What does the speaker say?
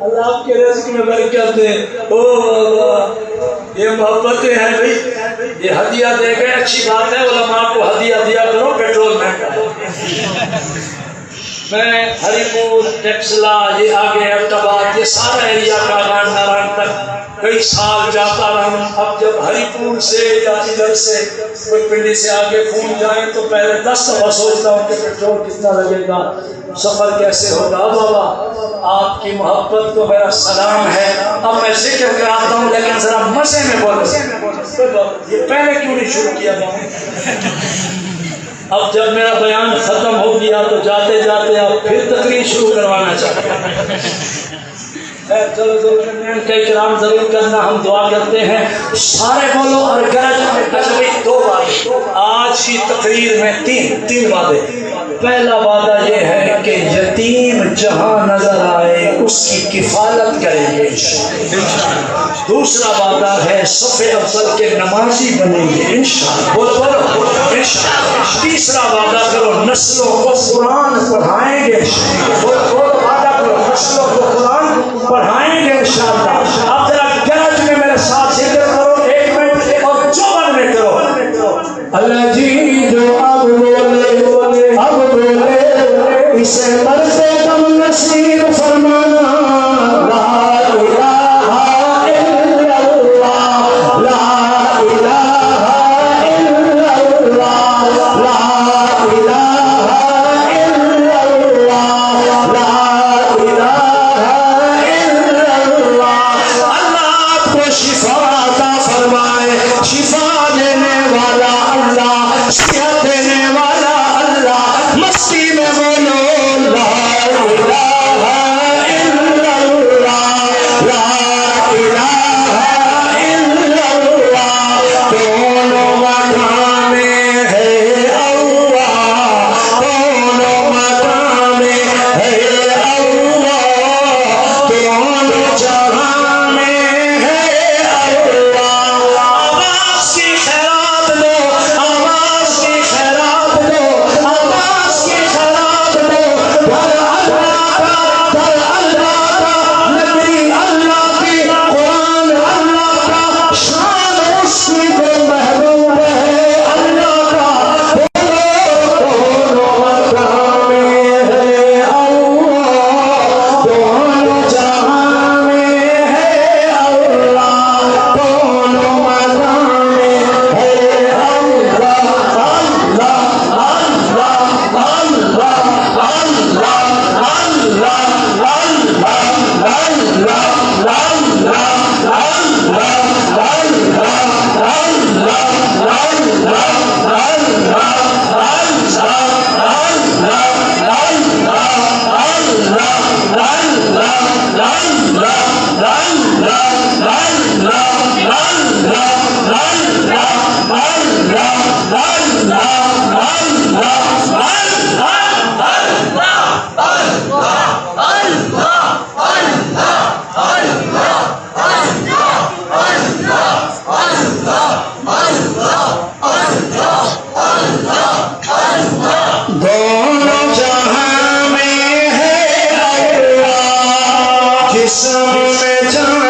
اللہ آپ کے رزق میں برکت دے. او یہ محبتیں ہیں بھائی, یہ ہدیہ دے گئے اچھی بات ہے, علماء کو ہدیہ دیا کرو, پیٹرول مہنگا ہے. میں ہری پور, ٹیکسلا, یہ آگے احمدآباد, یہ سارا ایریا کاغان نارائن تک کئی سال جاتا رہا ہوں. اب جب ہری پور سے یا ادھر سے کوئی پنڈی سے آگے فون جائیں تو پہلے 10 دفعہ سوچتا ہوں کہ پیٹرول کتنا لگے گا, سفر کیسے ہوگا. بابا آپ کی محبت کو میرا سلام ہے. اب میں ذکر کراتا ہوں لیکن ذرا مزے میں بولو. یہ پہلے کیوں نہیں شروع کیا تھا؟ اب جب میرا بیان ختم ہو گیا تو جاتے جاتے آپ پھر تقریر شروع کروانا چاہتے ہیں. چلو کا اکرام ضرور کرنا, ہم دعا کرتے ہیں. سارے بولو اور گرج. 2 باتیں آج کی تقریر میں, تین باتیں. پہلا وعدہ یہ ہے کہ یتیم جہاں نظر آئے اس کی کفالت کریں گے. دوسرا وعدہ ہے صف اول کے نمازی بنیں گے انشاءاللہ. بولو انشاءاللہ. تیسرا وعدہ کرو نسلوں کو قرآن پڑھائیں گے. بولو وعدہ کرو نسلوں کو قرآن پڑھائیں گے انشاءاللہ. اب ذرا گرج میں میرے ساتھ ذکر کرو 1 منٹ اور چوبن میں کرو. اللہ جی جو اب بولے اسے مرتے دم نصیب فرمانا. لا الہ الا اللہ, لا الہ الا اللہ, لا الہ الا اللہ, لا الہ الا اللہ. اللہ آپ کو شفا عطا فرمائے, شفا دینے والا اللہ, صحت دینے والا اللہ. مستی میں بولو لا الہ الا اللہ, لا الہ الا اللہ. دونوں مقام ہے اللہ, دونوں مقام ہے اللہ, دونوں جہاں میں ہے اللہ. آواز کی خیرات دو, آواز کی خیرات دو, آواز کی خیرات دو. در اللہ کا, در اللہ کا, نبی اللہ کی, قرآن اللہ کا, شان اس کی جو محبوب ہے اللہ کا. دونوں مقام ہے اللہ, دونوں جہاں میں ہے اللہ, دونوں مقام ہے اللہ. دونوں جہاں میں ہے اللہ, جسم میں جان